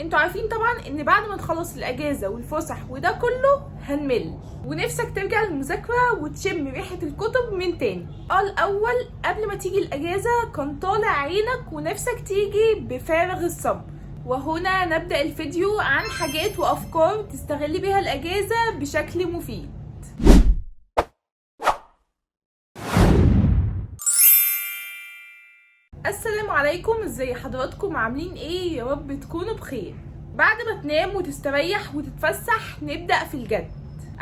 انتوا عارفين طبعا ان بعد ما نخلص الاجازه والفسح وده كله هنمل ونفسك ترجع للمذاكره وتشم ريحه الكتب من تاني. الاول قبل ما تيجي الاجازه كان طالع عينك ونفسك تيجي بفارغ الصبر، وهنا نبدا الفيديو عن حاجات وافكار تستغلي بيها الاجازه بشكل مفيد. السلام عليكم، ازي حضراتكم؟ عاملين ايه؟ يا رب تكونوا بخير. بعد ما تنام وتستريح وتتفسح نبدأ في الجد.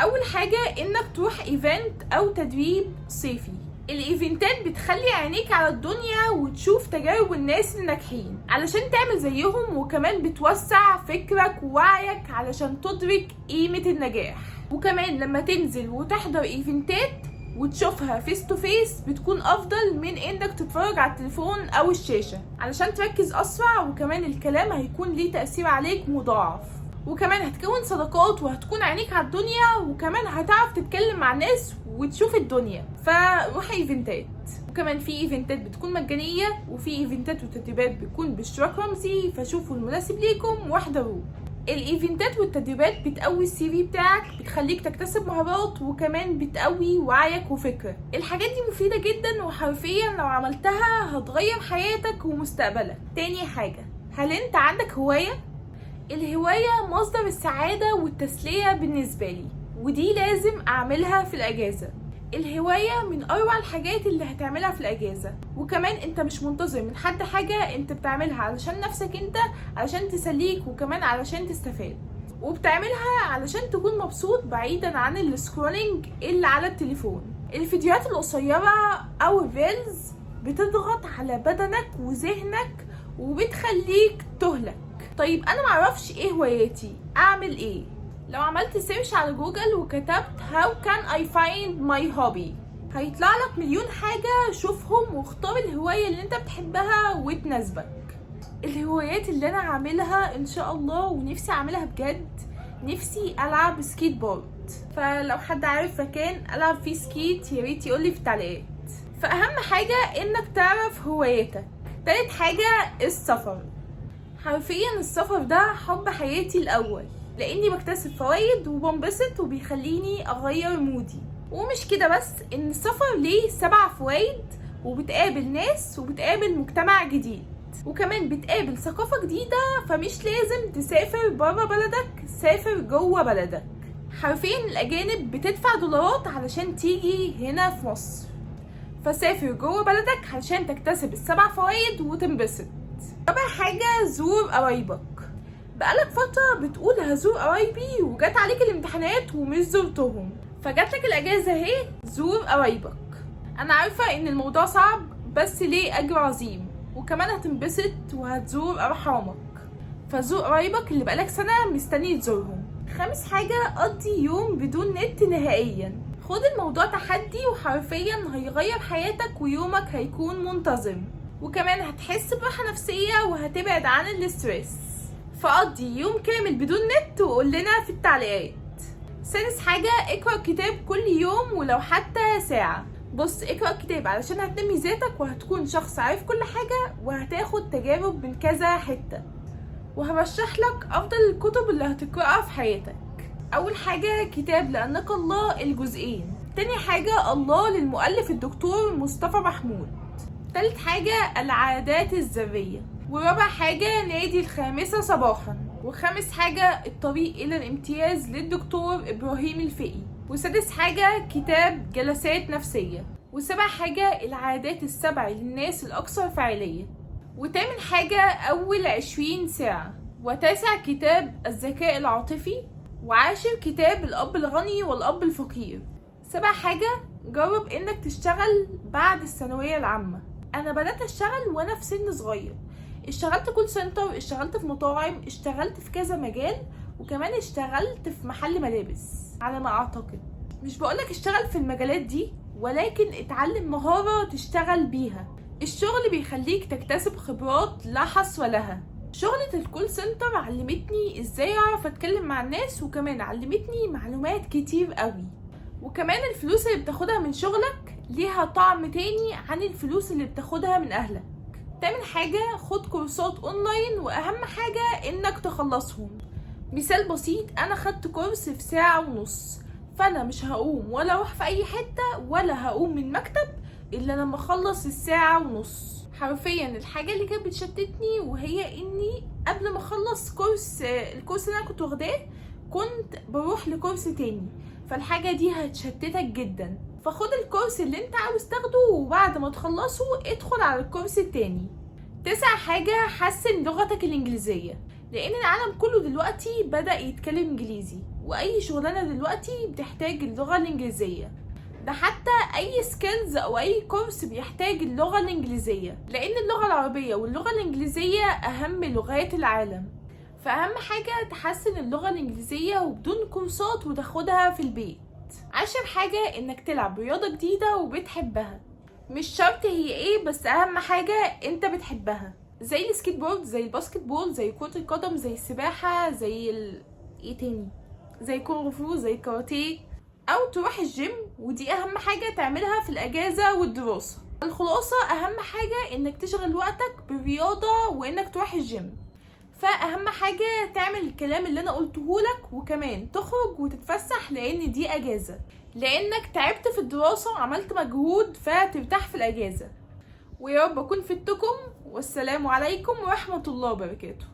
اول حاجة انك تروح ايفنت او تدريب صيفي. الايفنتات بتخلي عينيك على الدنيا وتشوف تجارب الناس الناجحين علشان تعمل زيهم، وكمان بتوسع فكرك ووعيك علشان تدرك قيمة النجاح. وكمان لما تنزل وتحضر ايفنتات وتشوفها فيس تو فيس بتكون افضل من انك تتفرج على التليفون او الشاشة علشان تركز اسرع، وكمان الكلام هيكون ليه تأثير عليك مضاعف، وكمان هتكون صداقات وهتكون عينيك على الدنيا، وكمان هتعرف تتكلم مع الناس وتشوف الدنيا. فروح ايفنتات. وكمان في ايفنتات بتكون مجانية وفي ايفنتات وتدريبات بتكون باشتراك رمزي، فشوفوا المناسب ليكم واحضروه. الايفنتات والتدريبات بتقوي السي في بتاعك، بتخليك تكتسب مهارات، وكمان بتقوي وعيك وفكرك. الحاجات دي مفيدة جدا وحرفيا لو عملتها هتغير حياتك ومستقبلك. تاني حاجة، هل انت عندك هواية؟ الهواية مصدر السعادة والتسلية بالنسبة لي، ودي لازم اعملها في الاجازة. الهواية من اروع الحاجات اللي هتعملها في الاجازة، وكمان انت مش منتظر من حد حاجة، انت بتعملها علشان نفسك انت، علشان تسليك، وكمان علشان تستفاد، وبتعملها علشان تكون مبسوط بعيدا عن السكرولينج اللي على التليفون. الفيديوهات القصيرة او الريلز بتضغط على بدنك وذهنك وبتخليك تهلك. طيب انا معرفش ايه هواياتي، اعمل ايه؟ لو عملت سيرش على جوجل وكتبت how can I find my hobby هيطلع لك مليون حاجة، شوفهم واختار الهواية اللي انت بتحبها وتناسبك. الهوايات اللي انا عاملها ان شاء الله ونفسي اعملها بجد، نفسي العب سكيت بورد، فلو حد عارف مكان العب فيه سكيت ياريت يقولي في التعليقات. فاهم حاجة انك تعرف هواياتك. تالت حاجة السفر. حرفيا السفر ده حب حياتي الاول، لاني بكتسب فوائد وبنبسط وبيخليني اغير مودي. ومش كده بس، ان السفر ليه 7 فوائد، وبتقابل ناس وبتقابل مجتمع جديد، وكمان بتقابل ثقافة جديدة. فمش لازم تسافر برا بلدك، سافر جوه بلدك. حرفيا الاجانب بتدفع دولارات علشان تيجي هنا في مصر، فسافر جوه بلدك علشان تكتسب ال7 فوائد وتنبسط. رابع حاجة، زور قرايبك. بقالك فترة بتقول هزور قرايبي وجات عليك الامتحانات ومش زرتهم، فجاتلك الاجازة اهي، زور قرايبك. انا عارفة ان الموضوع صعب، بس ليه اجر عظيم، وكمان هتنبسط وهتزور ارحامك. فزور قرايبك اللي بقالك سنة مستني تزورهم. خامس حاجة، قضي يوم بدون نت نهائيا. خد الموضوع تحدي، وحرفيا هيغير حياتك ويومك هيكون منتظم، وكمان هتحس براحة نفسية وهتبعد عن الاسترس. فقضي يوم كامل بدون نت وقول لنا في التعليقات. سادس حاجة، اقرأ كتاب كل يوم ولو حتى ساعة. بص، اقرأ كتاب علشان هتنمي ذاتك وهتكون شخص عارف كل حاجة، وهتاخد تجارب من كذا حتة. وهرشح لك افضل الكتب اللي هتقرأها في حياتك. اول حاجة كتاب لأنك الله الجزئين. تاني حاجة الله للمؤلف الدكتور مصطفى محمود. تالت حاجة العادات الذرية. ورابع حاجة نادي الخامسة صباحا. وخامس حاجة الطريق إلى الامتياز للدكتور إبراهيم الفقي. وسادس حاجة كتاب جلسات نفسية. وسابع حاجة العادات ال7 للناس الأكثر فاعلية. وتامن حاجة أول 20 ساعة. وتاسع كتاب الذكاء العاطفي. وعاشر كتاب الأب الغني والأب الفقير. سابع حاجة جرب إنك تشتغل بعد الثانوية العامة. أنا بدأت أشتغل وأنا في سن صغير، اشتغلت كول سنتر، اشتغلت في مطاعم، اشتغلت في كذا مجال، وكمان اشتغلت في محل ملابس على ما اعتقد. مش بقولك اشتغل في المجالات دي، ولكن اتعلم مهارة تشتغل بيها. الشغل بيخليك تكتسب خبرات لا حصر لها. شغلة الكول سنتر علمتني ازاي اعرف اتكلم مع الناس، وكمان علمتني معلومات كتير قوي. وكمان الفلوس اللي بتاخدها من شغلك ليها طعم تاني عن الفلوس اللي بتاخدها من اهلك. تامن حاجة خد كورسات اونلاين، واهم حاجة انك تخلصهم. مثال بسيط، انا خدت كورس في ساعة ونص، فانا مش هقوم ولا اروح في اي حتة ولا هقوم من مكتب الا لما اخلص الساعة ونص. حرفيا الحاجة اللي كانت بتشتتني وهي اني قبل ما اخلص الكورس اللي انا كنت واخداه كنت بروح لكورس تاني، فالحاجة دي هتشتتك جدا. فخد الكورس اللي انت عاوز تاخده وبعد ما تخلصه ادخل على الكورس التاني. 9 حاجة، حسن لغتك الانجليزية، لان العالم كله دلوقتي بدأ يتكلم انجليزي، واي شغلانة دلوقتي بتحتاج اللغة الانجليزية. ده حتى اي سكيلز او اي كورس بيحتاج اللغة الانجليزية، لان اللغة العربية واللغة الانجليزية اهم لغات العالم. فاهم حاجة تحسن اللغة الانجليزية وبدون كورسات وتاخدها في البيت. 10 حاجة انك تلعب رياضة جديدة وبتحبها، مش شرط هي ايه، بس اهم حاجة انت بتحبها، زي السكيت بورد، زي الباسكت بول، زي كرة القدم، زي السباحة، زي ايه تاني، زي كونغ فو، زي الكاراتيه، او تروح الجيم، ودي اهم حاجة تعملها في الاجازة والدراسة. الخلاصة اهم حاجة انك تشغل وقتك بالرياضة وانك تروح الجيم. فاهم حاجة تعمل الكلام اللي انا قلته لك، وكمان تخرج وتتفسح لان دي اجازة، لانك تعبت في الدراسة وعملت مجهود فترتاح في الاجازة. ويا رب اكون فدتكم، والسلام عليكم ورحمة الله وبركاته.